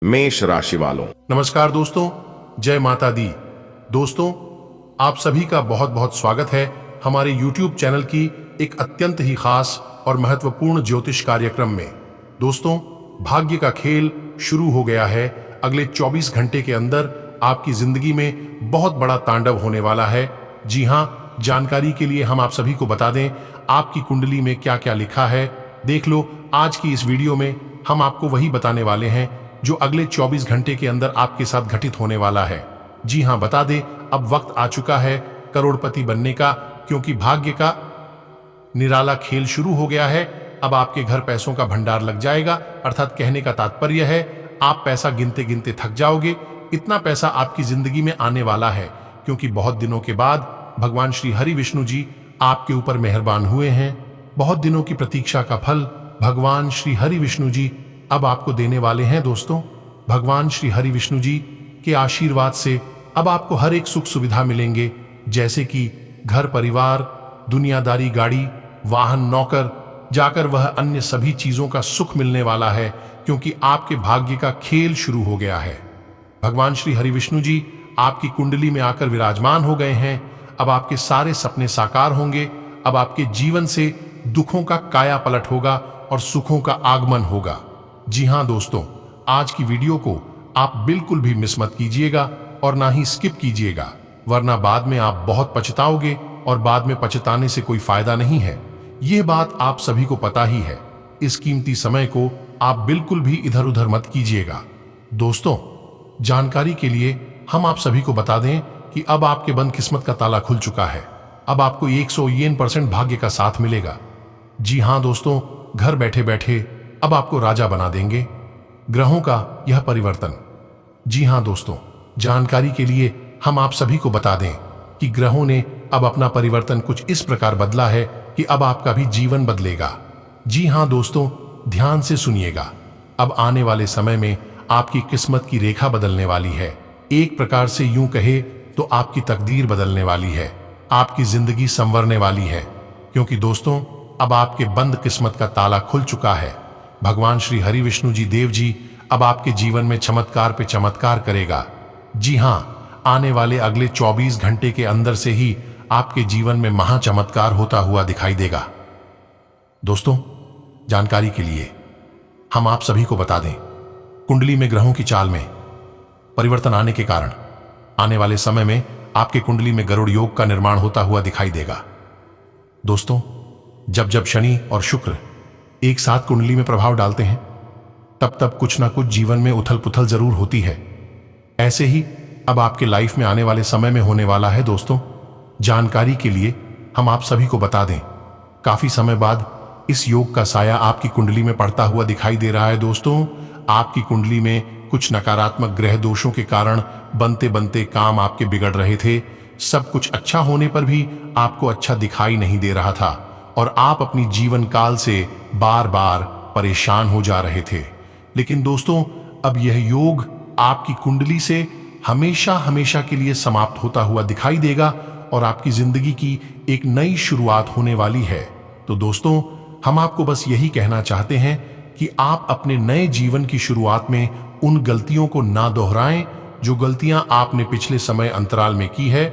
मेष राशि वालों, नमस्कार दोस्तों, जय माता दी। दोस्तों, आप सभी का बहुत बहुत स्वागत है हमारे YouTube चैनल की एक अत्यंत ही खास और महत्वपूर्ण ज्योतिष कार्यक्रम में। दोस्तों, भाग्य का खेल शुरू हो गया है। अगले 24 घंटे के अंदर आपकी जिंदगी में बहुत बड़ा तांडव होने वाला है। जी हाँ, जानकारी के लिए हम आप सभी को बता दें आपकी कुंडली में क्या क्या लिखा है। देख लो, आज की इस वीडियो में हम आपको वही बताने वाले हैं जो अगले 24 घंटे के अंदर आपके साथ घटित होने वाला है। जी हाँ, बता दें अब वक्त आ चुका है करोड़पति बनने का, क्योंकि भाग्य का निराला खेल शुरू हो गया है। अब आपके घर पैसों का भंडार लग जाएगा। अर्थात कहने का तात्पर्य है आप पैसा गिनते गिनते थक जाओगे। इतना पैसा आपकी जिंदगी में आने वाला है, क्योंकि बहुत दिनों के बाद भगवान श्री हरि विष्णु जी आपके ऊपर मेहरबान हुए हैं। बहुत दिनों की प्रतीक्षा का फल भगवान श्री हरि विष्णु जी अब आपको देने वाले हैं। दोस्तों, भगवान श्री हरि विष्णु जी के आशीर्वाद से अब आपको हर एक सुख सुविधा मिलेंगे, जैसे कि घर परिवार, दुनियादारी, गाड़ी, वाहन, नौकर, जाकर वह अन्य सभी चीजों का सुख मिलने वाला है, क्योंकि आपके भाग्य का खेल शुरू हो गया है। भगवान श्री हरि विष्णु जी आपकी कुंडली में आकर विराजमान हो गए हैं। अब आपके सारे सपने साकार होंगे। अब आपके जीवन से दुखों का काया पलट होगा और सुखों का आगमन होगा। जी हाँ दोस्तों, आज की वीडियो को आप बिल्कुल भी मिस मत कीजिएगा और ना ही स्किप कीजिएगा, वरना बाद में आप बहुत पछताओगे और बाद में पछताने से कोई फायदा नहीं है। यह बात आप सभी को पता ही है। इस कीमती समय को आप बिल्कुल भी इधर उधर मत कीजिएगा। दोस्तों, जानकारी के लिए हम आप सभी को बता दें कि अब आपके बंद किस्मत का ताला खुल चुका है। अब आपको 101% भाग्य का साथ मिलेगा। जी हाँ दोस्तों, घर बैठे बैठे अब आपको राजा बना देंगे ग्रहों का यह परिवर्तन। जी हाँ दोस्तों, जानकारी के लिए हम आप सभी को बता दें कि ग्रहों ने अब अपना परिवर्तन कुछ इस प्रकार बदला है कि अब आपका भी जीवन बदलेगा। जी हाँ दोस्तों, ध्यान से सुनिएगा। अब आने वाले समय में आपकी किस्मत की रेखा बदलने वाली है। एक प्रकार से यूं कहे तो आपकी तकदीर बदलने वाली है, आपकी जिंदगी संवरने वाली है, क्योंकि दोस्तों अब आपके बंद किस्मत का ताला खुल चुका है। भगवान श्री हरि विष्णु जी देव जी अब आपके जीवन में चमत्कार पे चमत्कार करेगा। जी हाँ, आने वाले अगले 24 घंटे के अंदर से ही आपके जीवन में महा चमत्कार होता हुआ दिखाई देगा। दोस्तों, जानकारी के लिए हम आप सभी को बता दें, कुंडली में ग्रहों की चाल में परिवर्तन आने के कारण आने वाले समय में आपके कुंडली में गरुड़ योग का निर्माण होता हुआ दिखाई देगा। दोस्तों, जब जब शनि और शुक्र एक साथ कुंडली में प्रभाव डालते हैं, तब तब कुछ ना कुछ जीवन में उथल पुथल जरूर होती है। ऐसे ही अब आपके लाइफ में आने वाले समय में होने वाला है। दोस्तों, जानकारी के लिए हम आप सभी को बता दें, काफी समय बाद इस योग का साया आपकी कुंडली में पड़ता हुआ दिखाई दे रहा है। दोस्तों, आपकी कुंडली में कुछ नकारात्मक ग्रह दोषों के कारण बनते बनते काम आपके बिगड़ रहे थे। सब कुछ अच्छा होने पर भी आपको अच्छा दिखाई नहीं दे रहा था और आप अपनी जीवन काल से बार बार परेशान हो जा रहे थे। लेकिन दोस्तों, अब यह योग आपकी कुंडली से हमेशा हमेशा के लिए समाप्त होता हुआ दिखाई देगा और आपकी जिंदगी की एक नई शुरुआत होने वाली है। तो दोस्तों, हम आपको बस यही कहना चाहते हैं कि आप अपने नए जीवन की शुरुआत में उन गलतियों को ना दोहराएं जो गलतियां आपने पिछले समय अंतराल में की है।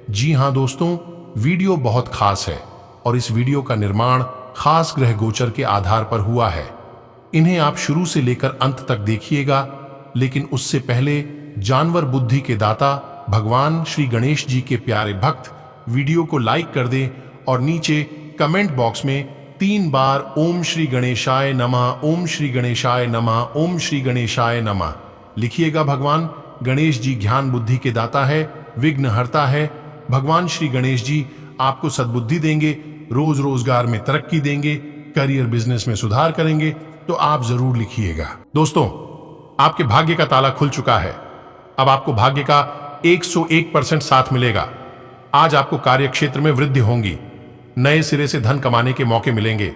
जी हां दोस्तों, वीडियो बहुत खास है और इस वीडियो का निर्माण खास ग्रह गोचर के आधार पर हुआ है। इन्हें आप शुरू से लेकर अंत तक देखिएगा, लेकिन उससे पहले जानवर बुद्धि के दाता भगवान श्री गणेश जी के प्यारे भक्त वीडियो को लाइक कर दें और नीचे कमेंट बॉक्स में 3 बार ओम श्री गणेशाय नमः, ओम श्री गणेशाय नमः, ओम श्री गणेशाय नमः लिखिएगा। भगवान गणेश जी ज्ञान बुद्धि के दाता है, विघ्न हरता है। भगवान श्री गणेश जी आपको सद्बुद्धि देंगे, रोज रोजगार में तरक्की देंगे, करियर बिजनेस में सुधार करेंगे। तो आप जरूर लिखिएगा। दोस्तों, आपके भाग्य का ताला खुल चुका है। अब आपको भाग्य का 101% साथ मिलेगा। आज आपको कार्य क्षेत्र में वृद्धि होगी, नए सिरे से धन कमाने के मौके मिलेंगे,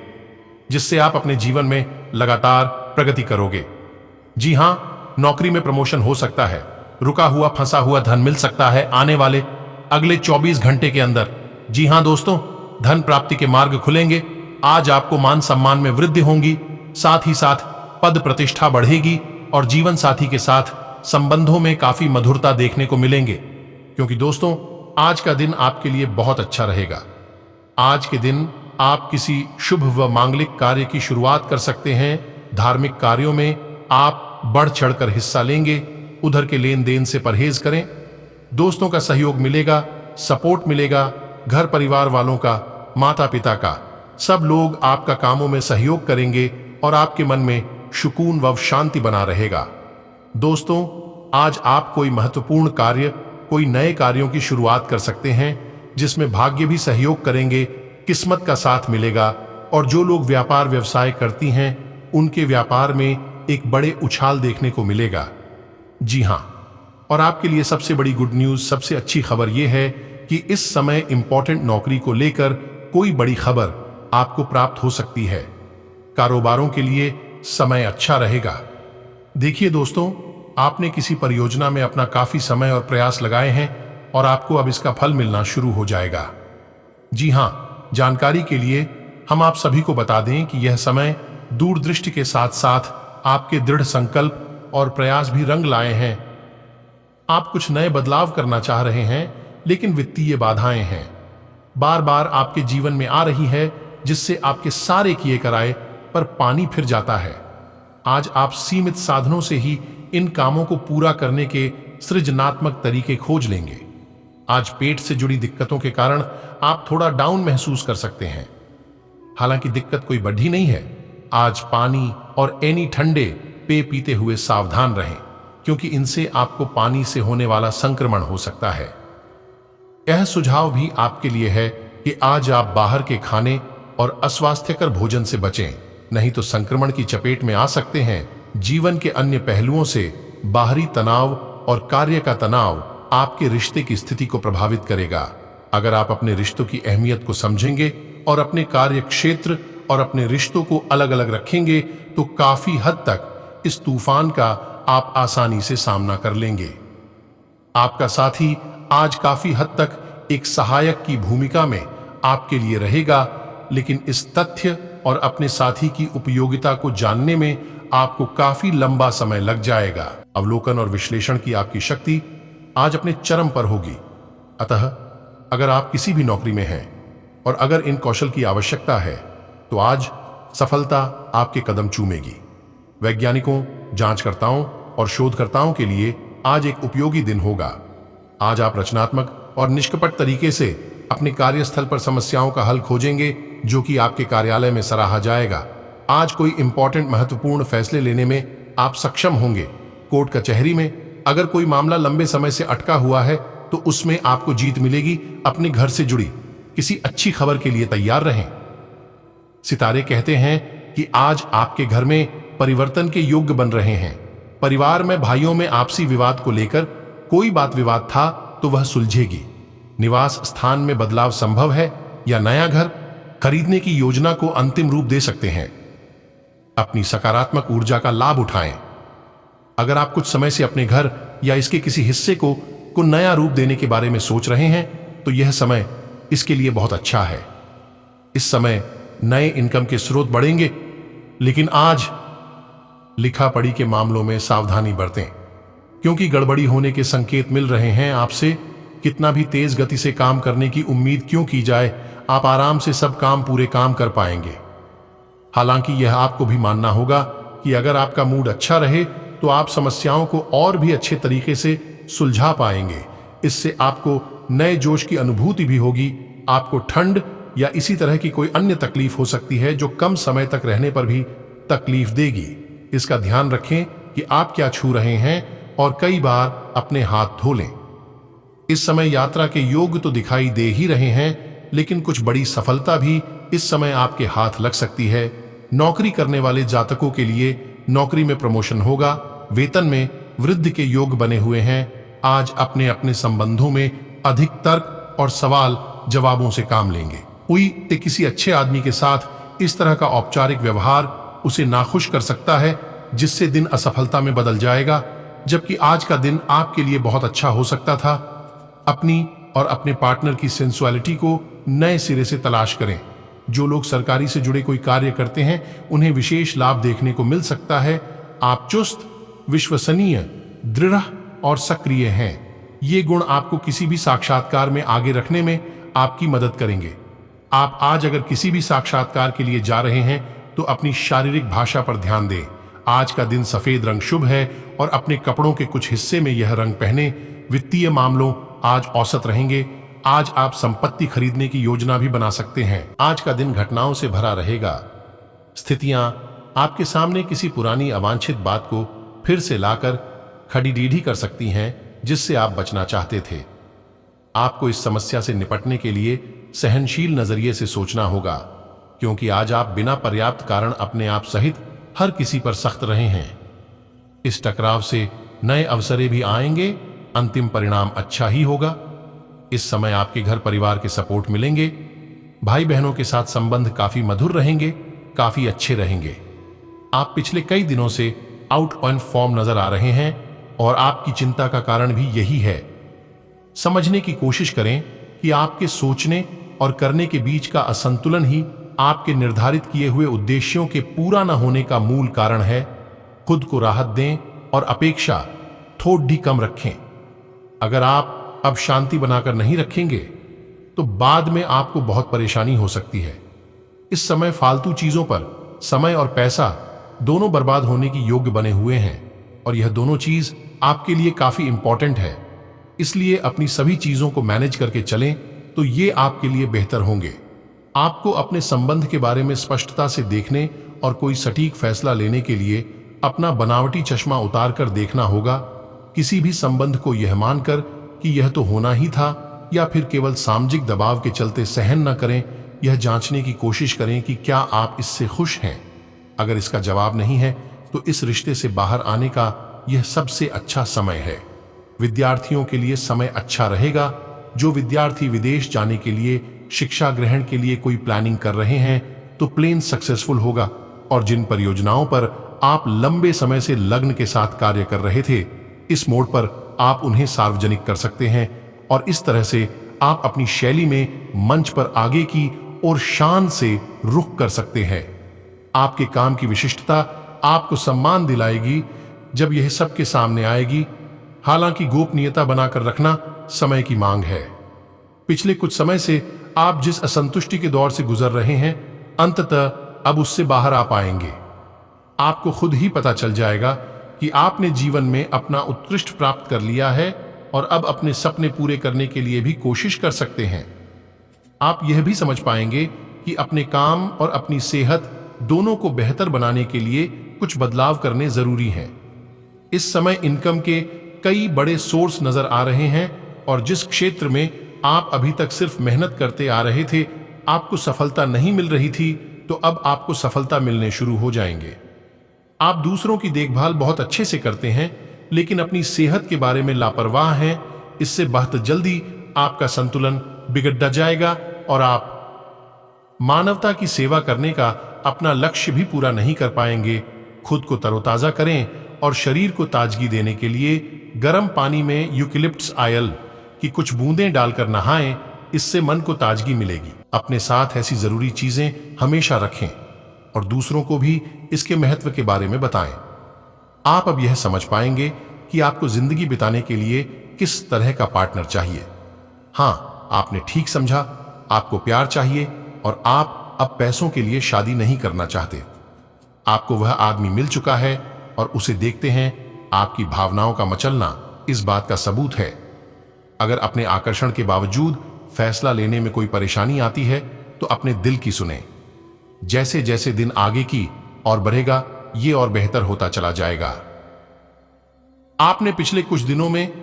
जिससे आप अपने जीवन में लगातार प्रगति करोगे। जी हां, नौकरी में प्रमोशन हो सकता है, रुका हुआ फंसा हुआ धन मिल सकता है आने वाले अगले 24 घंटे के अंदर। जी हां दोस्तों, धन प्राप्ति के मार्ग खुलेंगे। आज आपको मान सम्मान में वृद्धि होगी, साथ ही साथ पद प्रतिष्ठा बढ़ेगी। और जीवन साथी के साथ संबंधों में काफी मधुरता देखने को मिलेंगे, क्योंकि दोस्तों आज का दिन आपके लिए बहुत अच्छा रहेगा। आज के दिन आप किसी शुभ व मांगलिक कार्य की शुरुआत कर सकते हैं। धार्मिक कार्यों में आप बढ़ चढ़कर हिस्सा लेंगे। उधर के लेन देन से परहेज करें। दोस्तों का सहयोग मिलेगा, सपोर्ट मिलेगा। घर परिवार वालों का, माता पिता का, सब लोग आपका कामों में सहयोग करेंगे और आपके मन में सुकून व शांति बना रहेगा। दोस्तों आज आप कोई महत्वपूर्ण कार्य, कोई नए कार्यों की शुरुआत कर सकते हैं जिसमें भाग्य भी सहयोग करेंगे, किस्मत का साथ मिलेगा। और जो लोग व्यापार व्यवसाय करती हैं उनके व्यापार में एक बड़े उछाल देखने को मिलेगा। जी हां, और आपके लिए सबसे बड़ी गुड न्यूज, सबसे अच्छी खबर यह है कि इस समय इंपॉर्टेंट नौकरी को लेकर कोई बड़ी खबर आपको प्राप्त हो सकती है। कारोबारों के लिए समय अच्छा रहेगा। देखिए दोस्तों, आपने किसी परियोजना में अपना काफी समय और प्रयास लगाए हैं और आपको अब इसका फल मिलना शुरू हो जाएगा। जी हां, जानकारी के लिए हम आप सभी को बता दें कि यह समय दूरदृष्टि के साथ साथ आपके दृढ़ संकल्प और प्रयास भी रंग लाए हैं। आप कुछ नए बदलाव करना चाह रहे हैं, लेकिन वित्तीय बाधाएं हैं, बार बार आपके जीवन में आ रही है, जिससे आपके सारे किए कराए पर पानी फिर जाता है। आज आप सीमित साधनों से ही इन कामों को पूरा करने के सृजनात्मक तरीके खोज लेंगे। आज पेट से जुड़ी दिक्कतों के कारण आप थोड़ा डाउन महसूस कर सकते हैं। हालांकि दिक्कत कोई बड़ी नहीं है। आज पानी और एनी ठंडे पेय पीते हुए सावधान रहें, क्योंकि इनसे आपको पानी से होने वाला संक्रमण हो सकता है। यह सुझाव भी आपके लिए है कि आज आप बाहर के खाने और अस्वास्थ्यकर भोजन से बचें, नहीं तो संक्रमण की चपेट में आ सकते हैं। जीवन के अन्य पहलुओं से बाहरी तनाव और कार्य का तनाव आपके रिश्ते की स्थिति को प्रभावित करेगा। अगर आप अपने रिश्तों की अहमियत को समझेंगे और अपने कार्य क्षेत्र और अपने रिश्तों को अलग अलग रखेंगे तो काफी हद तक इस तूफान का आप आसानी से सामना कर लेंगे। आपका साथी आज काफी हद तक एक सहायक की भूमिका में आपके लिए रहेगा, लेकिन इस तथ्य और अपने साथी की उपयोगिता को जानने में आपको काफी लंबा समय लग जाएगा। अवलोकन और विश्लेषण की आपकी शक्ति आज अपने चरम पर होगी। अतः अगर आप किसी भी नौकरी में हैं और अगर इन कौशल की आवश्यकता है तो आज सफलता आपके कदम चूमेगी। वैज्ञानिकों, जांचकर्ताओं और शोधकर्ताओं के लिए आज एक उपयोगी दिन होगा। आज आप रचनात्मक और निष्कपट तरीके से अपने कार्यस्थल पर समस्याओं का हल खोजेंगे, जो कि आपके कार्यालय में सराहा जाएगा। आज कोई इंपॉर्टेंट महत्वपूर्ण फैसले लेने में आप सक्षम होंगे। कोर्ट कचहरी में अगर कोई मामला लंबे समय से अटका हुआ है तो उसमें आपको जीत मिलेगी। अपने घर से जुड़ी किसी अच्छी खबर के लिए तैयार रहें। सितारे कहते हैं कि आज आपके घर में परिवर्तन के योग्य बन रहे हैं। परिवार में भाइयों में आपसी विवाद को लेकर कोई बात विवाद था तो वह सुलझेगी। निवास स्थान में बदलाव संभव है या नया घर खरीदने की योजना को अंतिम रूप दे सकते हैं। अपनी सकारात्मक ऊर्जा का लाभ उठाएं। अगर आप कुछ समय से अपने घर या इसके किसी हिस्से को नया रूप देने के बारे में सोच रहे हैं तो यह समय इसके लिए बहुत अच्छा है। इस समय नए इनकम के स्रोत बढ़ेंगे, लेकिन आज लिखा पढ़ी के मामलों में सावधानी बरतें, क्योंकि गड़बड़ी होने के संकेत मिल रहे हैं। आपसे कितना भी तेज गति से काम करने की उम्मीद क्यों की जाए, आप आराम से सब काम पूरे काम कर पाएंगे। हालांकि यह आपको भी मानना होगा कि अगर आपका मूड अच्छा रहे तो आप समस्याओं को और भी अच्छे तरीके से सुलझा पाएंगे। इससे आपको नए जोश की अनुभूति भी होगी। आपको ठंड या इसी तरह की कोई अन्य तकलीफ हो सकती है जो कम समय तक रहने पर भी तकलीफ देगी। इसका ध्यान रखें कि आप क्या छू रहे हैं और कई बार अपने हाथ धो लें। इस समय यात्रा के योग तो दिखाई दे ही रहे हैं, लेकिन कुछ बड़ी सफलता भी इस समय आपके हाथ लग सकती है। नौकरी करने वाले जातकों के लिए नौकरी में प्रमोशन होगा। वेतन में वृद्धि के योग बने हुए हैं। आज अपने अपने संबंधों में अधिक तर्क और सवाल जवाबों से काम लेंगे। कोई किसी अच्छे आदमी के साथ इस तरह का औपचारिक व्यवहार उसे नाखुश कर सकता है, जिससे दिन असफलता में बदल जाएगा। जबकि आज का दिन आपके लिए बहुत अच्छा हो सकता था। अपनी और अपने पार्टनर की सेंसुअलिटी को नए सिरे से तलाश करें। जो लोग सरकारी से जुड़े कोई कार्य करते हैं उन्हें विशेष लाभ देखने को मिल सकता है। आप चुस्त विश्वसनीय, दृढ़ और सक्रिय हैं। ये गुण आपको किसी भी साक्षात्कार में आगे रखने में आपकी मदद करेंगे। आप आज अगर किसी भी साक्षात्कार के लिए जा रहे हैं तो अपनी शारीरिक भाषा पर ध्यान दें। आज का दिन सफेद रंग शुभ है और अपने कपड़ों के कुछ हिस्से में यह रंग पहने। वित्तीय मामलों आज औसत रहेंगे। आज आप संपत्ति खरीदने की योजना भी बना सकते हैं। आज का दिन घटनाओं से भरा रहेगा। स्थितियां आपके सामने किसी पुरानी अवांछित बात को फिर से लाकर खड़ी टेढ़ी कर सकती हैं जिससे आप बचना चाहते थे। आपको इस समस्या से निपटने के लिए सहनशील नजरिए से सोचना होगा, क्योंकि आज आप बिना पर्याप्त कारण अपने आप सहित हर किसी पर सख्त रहे हैं। इस टकराव से नए अवसरें भी आएंगे। अंतिम परिणाम अच्छा ही होगा। इस समय आपके घर परिवार के सपोर्ट मिलेंगे। भाई बहनों के साथ संबंध काफी मधुर रहेंगे, काफी अच्छे रहेंगे। आप पिछले कई दिनों से आउट ऑन फॉर्म नजर आ रहे हैं और आपकी चिंता का कारण भी यही है। समझने की कोशिश करें कि आपके सोचने और करने के बीच का असंतुलन ही आपके निर्धारित किए हुए उद्देश्यों के पूरा न होने का मूल कारण है। खुद को राहत दें और अपेक्षा थोड़ी कम रखें। अगर आप अब शांति बनाकर नहीं रखेंगे तो बाद में आपको बहुत परेशानी हो सकती है। इस समय फालतू चीजों पर समय और पैसा दोनों बर्बाद होने की योग्य बने हुए हैं और यह दोनों चीज आपके लिए काफी इंपॉर्टेंट है। इसलिए अपनी सभी चीजों को मैनेज करके चलें तो ये आपके लिए बेहतर होंगे। आपको अपने संबंध के बारे में स्पष्टता से देखने और कोई सटीक फैसला लेने के लिए अपना बनावटी चश्मा उतार कर देखना होगा। किसी भी संबंध को यह मानकर कि यह तो होना ही था या फिर केवल सामाजिक दबाव के चलते सहन न करें। यह जांचने की कोशिश करें कि क्या आप इससे खुश हैं। अगर इसका जवाब नहीं है तो इस रिश्ते से बाहर आने का यह सबसे अच्छा समय है। विद्यार्थियों के लिए समय अच्छा रहेगा। जो विद्यार्थी विदेश जाने के लिए, शिक्षा ग्रहण के लिए कोई प्लानिंग कर रहे हैं तो प्लान सक्सेसफुल होगा। और जिन परियोजनाओं पर आप लंबे समय से लग्न के साथ कार्य कर रहे थे, इस मोड़ पर आप उन्हें सार्वजनिक कर सकते हैं और इस तरह से आप अपनी शैली में मंच पर आगे की और शान से रुख कर सकते हैं। आपके काम की विशिष्टता आपको सम्मान दिलाएगी जब यह सबके सामने आएगी। हालांकि गोपनीयता बनाकर रखना समय की मांग है। पिछले कुछ समय से आप जिस असंतुष्टि के दौर से गुजर रहे हैं, अंततः अब उससे बाहर आ पाएंगे। आपको खुद ही पता चल जाएगा कि आपने जीवन में अपना उत्कृष्ट प्राप्त कर लिया है और अब अपने सपने पूरे करने के लिए भी कोशिश कर सकते हैं। आप यह भी समझ पाएंगे कि अपने काम और अपनी सेहत दोनों को बेहतर बनाने के लिए कुछ बदलाव करने जरूरी हैं। इस समय इनकम के कई बड़े सोर्स नजर आ रहे हैं और जिस क्षेत्र में आप अभी तक सिर्फ मेहनत करते आ रहे थे, आपको सफलता नहीं मिल रही थी, तो अब आपको सफलता मिलने शुरू हो जाएंगे। आप दूसरों की देखभाल बहुत अच्छे से करते हैं, लेकिन अपनी सेहत के बारे में लापरवाह हैं। इससे बहुत जल्दी आपका संतुलन बिगड़ जाएगा और आप मानवता की सेवा करने का अपना लक्ष्य भी पूरा नहीं कर पाएंगे। खुद को तरोताजा करें और शरीर को ताजगी देने के लिए गर्म पानी में यूकेलिप्टस ऑयल की कुछ बूंदें डालकर नहाएं। इससे मन को ताजगी मिलेगी। अपने साथ ऐसी जरूरी चीजें हमेशा रखें और दूसरों को भी इसके महत्व के बारे में बताएं। आप अब यह समझ पाएंगे कि आपको जिंदगी बिताने के लिए किस तरह का पार्टनर चाहिए। हाँ, आपने ठीक समझा। आपको प्यार चाहिए और आप अब पैसों के लिए शादी नहीं करना चाहते। आपको वह आदमी मिल चुका है और उसे देखते हैं। आपकी भावनाओं का मचलना इस बात का सबूत है। अगर अपने आकर्षण के बावजूद फैसला लेने में कोई परेशानी आती है तो अपने दिल की सुने। जैसे जैसे दिन आगे की और बढ़ेगा, ये और बेहतर होता चला जाएगा। आपने पिछले कुछ दिनों में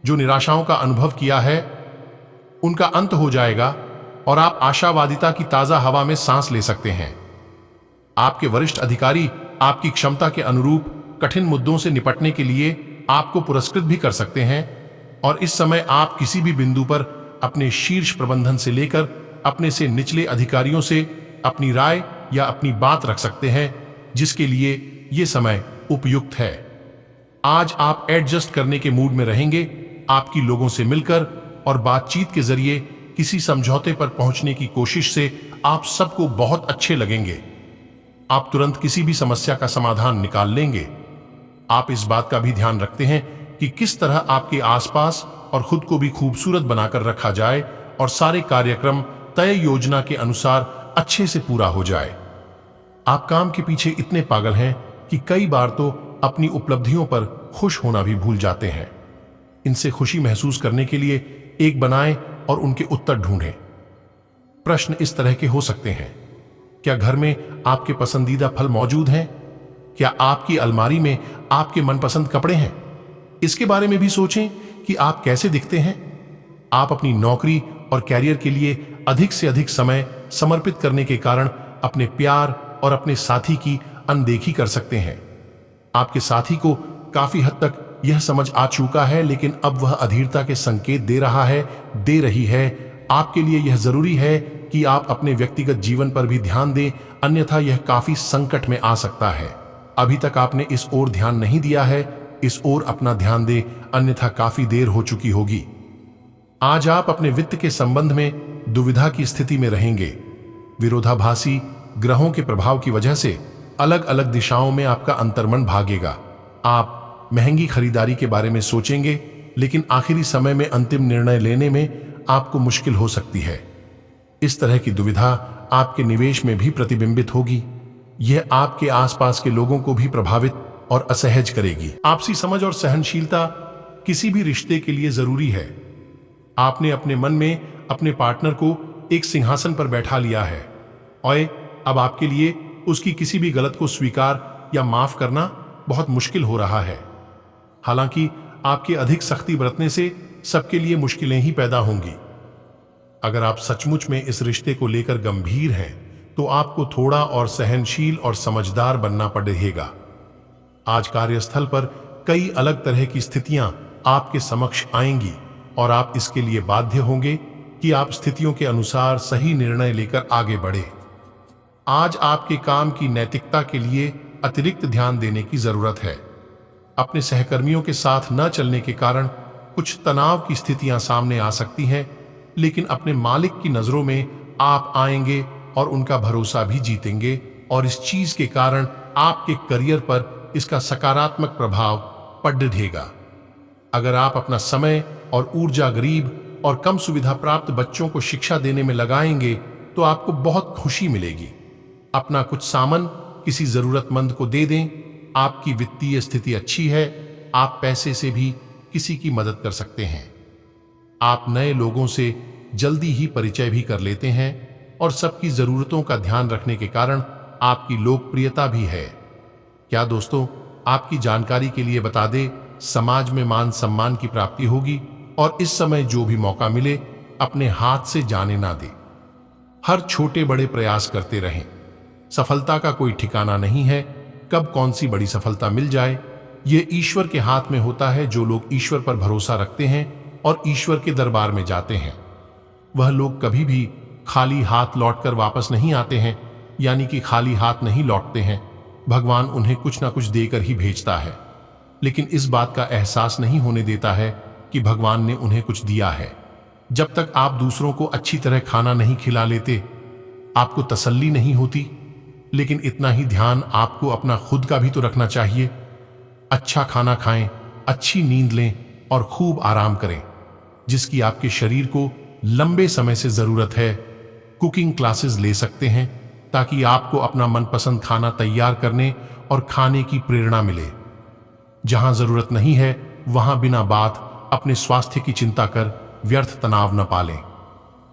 जो निराशाओं का अनुभव किया है, उनका अंत हो जाएगा और आप आशावादिता की ताजा हवा में सांस ले सकते हैं। आपके वरिष्ठ अधिकारी आपकी क्षमता के अनुरूप कठिन मुद्दों से निपटने के लिए आपको पुरस्कृत भी कर सकते हैं और इस समय आप किसी भी बिंदु पर अपने शीर्ष प्रबंधन से लेकर अपने से निचले अधिकारियों से अपनी राय या अपनी बात रख सकते हैं, जिसके लिए यह समय उपयुक्त है। आज आप एडजस्ट करने के मूड में रहेंगे। आपकी लोगों से मिलकर और बातचीत के जरिए किसी समझौते पर पहुंचने की कोशिश से आप सबको बहुत अच्छे लगेंगे। आप तुरंत किसी भी समस्या का समाधान निकाल लेंगे। आप इस बात का भी ध्यान रखते हैं कि किस तरह आपके आसपास और खुद को भी खूबसूरत बनाकर रखा जाए और सारे कार्यक्रम तय योजना के अनुसार अच्छे से पूरा हो जाए। आप काम के पीछे इतने पागल हैं कि कई बार तो अपनी उपलब्धियों पर खुश होना भी भूल जाते हैं। इनसे खुशी महसूस करने के लिए एक बनाएं और उनके उत्तर ढूंढें। प्रश्न इस तरह के हो सकते हैं: क्या घर में आपके पसंदीदा फल मौजूद हैं? क्या आपकी अलमारी में आपके मनपसंद कपड़े हैं? इसके बारे में भी सोचें कि आप कैसे दिखते हैं। आप अपनी नौकरी और कैरियर के लिए अधिक से अधिक समय समर्पित करने के कारण अपने प्यार और अपने साथी की अनदेखी कर सकते हैं। आपके साथी को काफी हद तक यह समझ आ चुका है, लेकिन अब वह अधीरता के संकेत दे रही है। आपके लिए यह जरूरी है कि आप अपने व्यक्तिगत जीवन पर भी ध्यान दें, अन्यथा यह काफी संकट में आ सकता है। अभी तक आपने इस ओर ध्यान नहीं दिया है, इस ओर अपना ध्यान दें, अन्यथा काफी देर हो चुकी होगी। आज आप अपने वित्त के संबंध में दुविधा की स्थिति में रहेंगे। विरोधाभासी ग्रहों के प्रभाव की वजह से अलग अलग दिशाओं में आपका अंतर्मन भागेगा। आप महंगी खरीदारी के बारे में सोचेंगे, लेकिन आखिरी समय में अंतिम निर्णय लेने में आपको मुश्किल हो सकती है। इस तरह की दुविधा आपके निवेश में भी प्रतिबिंबित होगी। यह आपके आसपास के लोगों को भी प्रभावित और असहज करेगी। आपसी समझ और सहनशीलता किसी भी रिश्ते के लिए जरूरी है। आपने अपने मन में अपने पार्टनर को एक सिंहासन पर बैठा लिया है और अब आपके लिए उसकी किसी भी गलत को स्वीकार या माफ करना बहुत मुश्किल हो रहा है। हालांकि आपके अधिक सख्ती बरतने से सबके लिए मुश्किलें ही पैदा होंगी। अगर आप सचमुच में इस रिश्ते को लेकर गंभीर हैं, तो आपको थोड़ा और सहनशील और समझदार बनना पड़ेगा। आज कार्यस्थल पर कई अलग तरह की स्थितियां आपके समक्ष आएंगी और आप इसके लिए बाध्य होंगे कि आप स्थितियों के अनुसार सही निर्णय लेकर आगे बढ़े। आज आपके काम की नैतिकता के लिए अतिरिक्त ध्यान देने की जरूरत है। अपने सहकर्मियों के साथ न चलने के कारण कुछ तनाव की स्थितियां सामने आ सकती हैं, लेकिन अपने मालिक की नजरों में आप आएंगे और उनका भरोसा भी जीतेंगे और इस चीज के कारण आपके करियर पर इसका सकारात्मक प्रभाव पड़ेगा। अगर आप अपना समय और ऊर्जा गरीब और कम सुविधा प्राप्त बच्चों को शिक्षा देने में लगाएंगे, तो आपको बहुत खुशी मिलेगी। अपना कुछ सामान किसी जरूरतमंद को दे दें। आपकी वित्तीय स्थिति अच्छी है, आप पैसे से भी किसी की मदद कर सकते हैं। आप नए लोगों से जल्दी ही परिचय भी कर लेते हैं और सबकी जरूरतों का ध्यान रखने के कारण आपकी लोकप्रियता भी है। क्या दोस्तों, आपकी जानकारी के लिए बता दें, समाज में मान सम्मान की प्राप्ति होगी और इस समय जो भी मौका मिले अपने हाथ से जाने ना दे। हर छोटे बड़े प्रयास करते रहें। सफलता का कोई ठिकाना नहीं है, कब कौन सी बड़ी सफलता मिल जाए ये ईश्वर के हाथ में होता है। जो लोग ईश्वर पर भरोसा रखते हैं और ईश्वर के दरबार में जाते हैं, वह लोग कभी भी खाली हाथ लौटकर वापस नहीं आते हैं, यानी कि खाली हाथ नहीं लौटते हैं। भगवान उन्हें कुछ ना कुछ देकर ही भेजता है, लेकिन इस बात का एहसास नहीं होने देता है कि भगवान ने उन्हें कुछ दिया है। जब तक आप दूसरों को अच्छी तरह खाना नहीं खिला लेते, आपको तसल्ली नहीं होती। लेकिन इतना ही ध्यान आपको अपना खुद का भी तो रखना चाहिए। अच्छा खाना खाएं, अच्छी नींद लें और खूब आराम करें, जिसकी आपके शरीर को लंबे समय से जरूरत है। कुकिंग क्लासेस ले सकते हैं ताकि आपको अपना मनपसंद खाना तैयार करने और खाने की प्रेरणा मिले। जहां जरूरत नहीं है वहां बिना बात अपने स्वास्थ्य की चिंता कर व्यर्थ तनाव न पालें।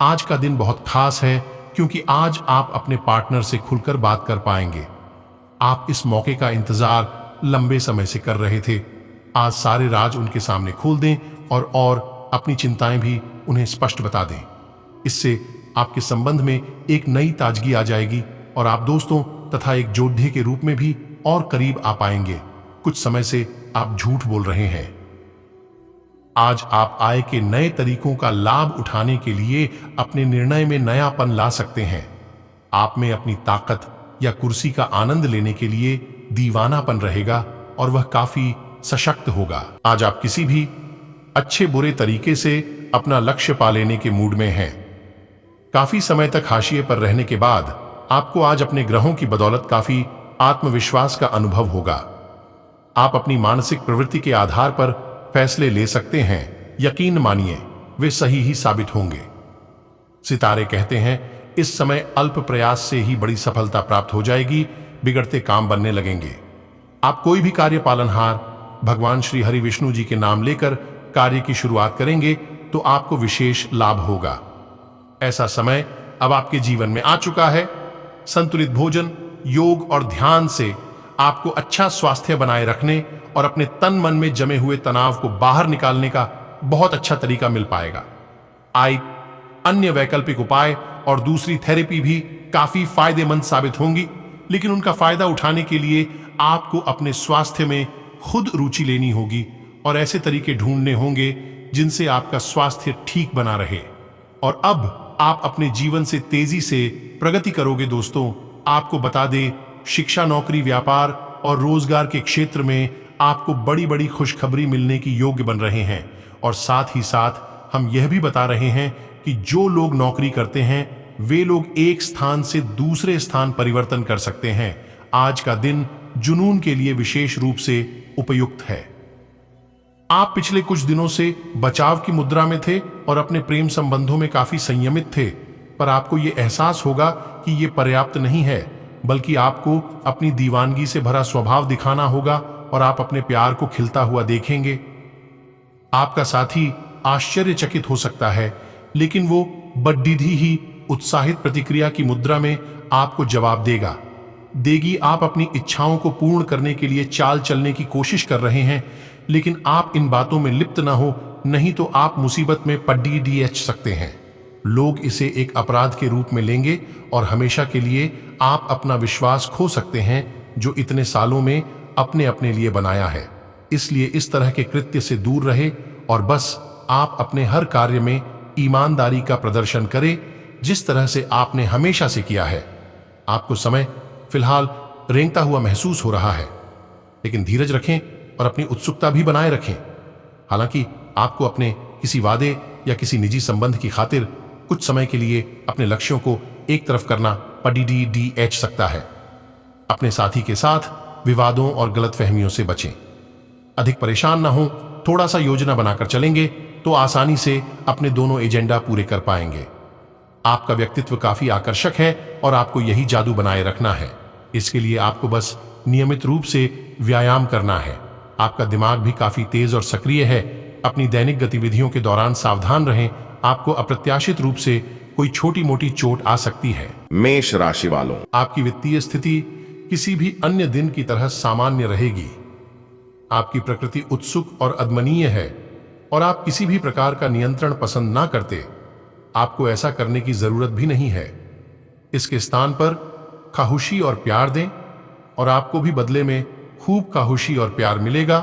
आज का दिन बहुत खास है क्योंकि आज आप अपने पार्टनर से खुलकर बात कर पाएंगे। आप इस मौके का इंतजार लंबे समय से कर रहे थे। आज सारे राज उनके सामने खोल दें और अपनी चिंताएं भी उन्हें स्पष्ट बता दें। इससे आपके संबंध में एक नई ताजगी आ जाएगी और आप दोस्तों तथा एक योद्धे के रूप में भी और करीब आ पाएंगे। कुछ समय से आप झूठ बोल रहे हैं। आज आप आय के नए तरीकों का लाभ उठाने के लिए अपने निर्णय में नयापन ला सकते हैं। आप में अपनी ताकत या कुर्सी का आनंद लेने के लिए दीवानापन रहेगा और वह काफी सशक्त होगा। आज आप किसी भी अच्छे बुरे तरीके से अपना लक्ष्य पा लेने के मूड में हैं। काफी समय तक हाशिए पर रहने के बाद आपको आज अपने ग्रहों की बदौलत काफी आत्मविश्वास का अनुभव होगा। आप अपनी मानसिक प्रवृत्ति के आधार पर फैसले ले सकते हैं। यकीन मानिए वे सही ही साबित होंगे। सितारे कहते हैं इस समय अल्प प्रयास से ही बड़ी सफलता प्राप्त हो जाएगी, बिगड़ते काम बनने लगेंगे। आप कोई भी कार्य पालनहार भगवान श्री हरि विष्णु जी के नाम लेकर कार्य की शुरुआत करेंगे तो आपको विशेष लाभ होगा। ऐसा समय अब आपके जीवन में आ चुका है। संतुलित भोजन, योग और ध्यान से आपको अच्छा स्वास्थ्य बनाए रखने और अपने तन मन में जमे हुए तनाव को बाहर निकालने का बहुत अच्छा तरीका मिल पाएगा। अन्य वैकल्पिक उपाय और दूसरी थेरेपी भी काफी फायदेमंद साबित होंगी, लेकिन उनका फायदा उठाने के लिए आपको अपने स्वास्थ्य में खुद रुचि लेनी होगी और ऐसे तरीके ढूंढने होंगे जिनसे आपका स्वास्थ्य ठीक बना रहे और अब आप अपने जीवन से तेजी से प्रगति करोगे। दोस्तों, आपको बता दें, शिक्षा, नौकरी, व्यापार और रोजगार के क्षेत्र में आपको बड़ी बड़ी खुशखबरी मिलने की योग्य बन रहे हैं। और साथ ही साथ हम यह भी बता रहे हैं कि जो लोग नौकरी करते हैं वे लोग एक स्थान से दूसरे स्थान परिवर्तन कर सकते हैं। आज का दिन जुनून के लिए विशेष रूप से उपयुक्त है। आप पिछले कुछ दिनों से बचाव की मुद्रा में थे और अपने प्रेम संबंधों में काफी संयमित थे, पर आपको यह एहसास होगा कि यह पर्याप्त नहीं है, बल्कि आपको अपनी दीवानगी से भरा स्वभाव दिखाना होगा और आप अपने प्यार को खिलता हुआ देखेंगे। आपका साथी आश्चर्यचकित हो सकता है, लेकिन वो बड्डीधी ही उत्साहित प्रतिक्रिया की मुद्रा में आपको जवाब देगी। आप अपनी इच्छाओं को पूर्ण करने के लिए चाल चलने की कोशिश कर रहे हैं, लेकिन आप इन बातों में लिप्त ना हो, नहीं तो आप मुसीबत में पड्डीडीएच सकते हैं। लोग इसे एक अपराध के रूप में लेंगे और हमेशा के लिए आप अपना विश्वास खो सकते हैं जो इतने सालों में अपने लिए बनाया है। इसलिए इस तरह के कृत्य से दूर रहे और बस आप अपने हर कार्य में ईमानदारी का प्रदर्शन करें, जिस तरह से आपने हमेशा से किया है। आपको समय फिलहाल रेंगता हुआ महसूस हो रहा है, लेकिन धीरज रखें और अपनी उत्सुकता भी बनाए रखें। हालांकि आपको अपने किसी वादे या किसी निजी संबंध की खातिर कुछ समय के लिए अपने लक्ष्यों को एक तरफ करना पडीडीएच सकता है। अपने साथी के साथ विवादों और गलतफहमियों से बचें। अधिक परेशान ना हो, थोड़ा सा योजना बनाकर चलेंगे तो आसानी से अपने दोनों एजेंडा पूरे कर पाएंगे। आपका व्यक्तित्व काफी आकर्षक है और आपको यही जादू बनाए रखना है। इसके लिए आपको बस नियमित रूप से व्यायाम करना है। आपका दिमाग भी काफी तेज और सक्रिय है। अपनी दैनिक गतिविधियों के दौरान सावधान रहें, आपको अप्रत्याशित रूप से कोई छोटी मोटी चोट आ सकती है। मेष राशि वालों, आपकी वित्तीय स्थिति किसी भी अन्य दिन की तरह सामान्य रहेगी। आपकी प्रकृति उत्सुक और अदमनीय है और आप किसी भी प्रकार का नियंत्रण पसंद ना करते। आपको ऐसा करने की जरूरत भी नहीं है। इसके स्थान पर खामोशी और प्यार दें और आपको भी बदले में खूब खामोशी और प्यार मिलेगा।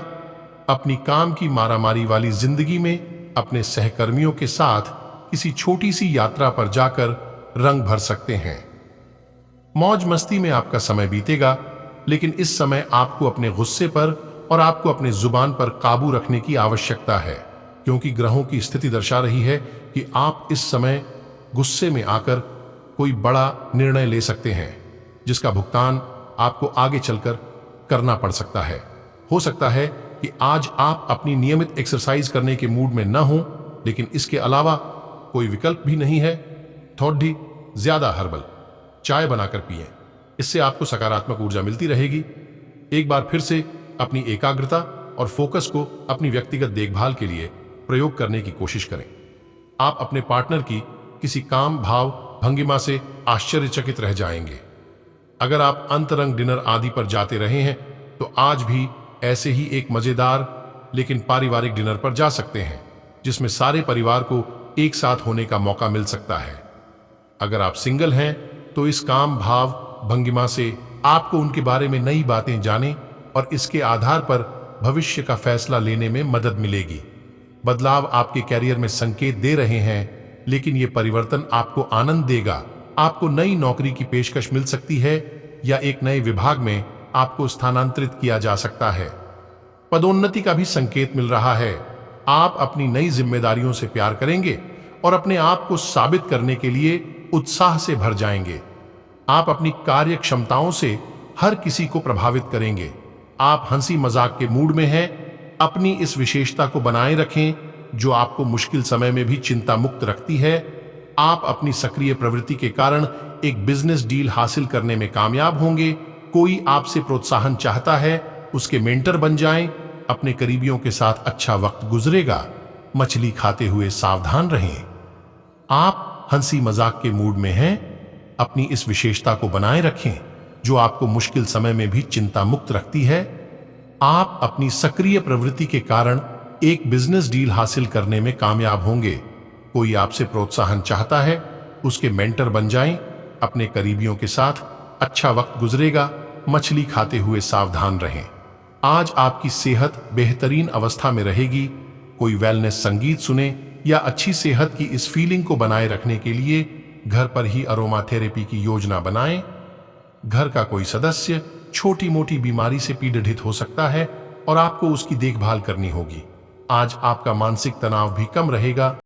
अपनी काम की मारामारी वाली जिंदगी में अपने सहकर्मियों के साथ किसी छोटी सी यात्रा पर जाकर रंग भर सकते हैं। मौज मस्ती में आपका समय बीतेगा, लेकिन इस समय आपको अपने गुस्से पर और आपको अपने जुबान पर काबू रखने की आवश्यकता है, क्योंकि ग्रहों की स्थिति दर्शा रही है कि आप इस समय गुस्से में आकर कोई बड़ा निर्णय ले सकते हैं, जिसका भुगतान आपको आगे चलकर करना पड़ सकता है। हो सकता है कि आज आप अपनी नियमित एक्सरसाइज करने के मूड में न हो, लेकिन इसके अलावा कोई विकल्प भी नहीं है। थोड़ी ज्यादा हर्बल चाय बनाकर पिएं, इससे आपको सकारात्मक ऊर्जा मिलती रहेगी। एक बार फिर से अपनी एकाग्रता और फोकस को अपनी व्यक्तिगत देखभाल के लिए प्रयोग करने की कोशिश करें। आप अपने पार्टनर की किसी काम भाव भंगिमा से आश्चर्यचकित रह जाएंगे। अगर आप अंतरंग डिनर आदि पर जाते रहे हैं तो आज भी ऐसे ही एक मजेदार लेकिन पारिवारिक डिनर पर जा सकते हैं, जिसमें सारे परिवार को एक साथ होने का मौका मिल सकता है। अगर आप सिंगल हैं तो इस काम भाव भंगिमा से आपको उनके बारे में नई बातें जाने और इसके आधार पर भविष्य का फैसला लेने में मदद मिलेगी। बदलाव आपके कैरियर में संकेत दे रहे हैं, लेकिन यह परिवर्तन आपको आनंद देगा। आपको नई नौकरी की पेशकश मिल सकती है या एक नए विभाग में आपको स्थानांतरित किया जा सकता है। पदोन्नति का भी संकेत मिल रहा है। आप अपनी नई जिम्मेदारियों से प्यार करेंगे और अपने आप को साबित करने के लिए उत्साह से भर जाएंगे। आप अपनी कार्य क्षमताओं से हर किसी को प्रभावित करेंगे। आप हंसी मजाक के मूड में हैं। अपनी इस विशेषता को बनाए रखें जो आपको मुश्किल समय में भी चिंता मुक्त रखती है। आप अपनी सक्रिय प्रवृत्ति के कारण एक बिजनेस डील हासिल करने में कामयाब होंगे। कोई आपसे प्रोत्साहन चाहता है, उसके मेंटर बन जाएं। अपने करीबियों के साथ अच्छा वक्त गुजरेगा। मछली खाते हुए सावधान रहें। आप हंसी मजाक के मूड में हैं। अपनी इस विशेषता को बनाए रखें जो आपको मुश्किल समय में भी चिंता मुक्त रखती है। आप अपनी सक्रिय प्रवृत्ति के कारण एक बिजनेस डील हासिल करने में कामयाब होंगे। कोई आपसे प्रोत्साहन चाहता है, उसके मेंटर बन जाएं। अपने करीबियों के साथ अच्छा वक्त गुजरेगा। मछली खाते हुए सावधान रहें। आज आपकी सेहत बेहतरीन अवस्था में रहेगी। कोई वेलनेस संगीत सुने या अच्छी सेहत की इस फीलिंग को बनाए रखने के लिए घर पर ही अरोमा थेरेपी की योजना बनाएं। घर का कोई सदस्य छोटी मोटी बीमारी से पीड़ित हो सकता है और आपको उसकी देखभाल करनी होगी। आज आपका मानसिक तनाव भी कम रहेगा।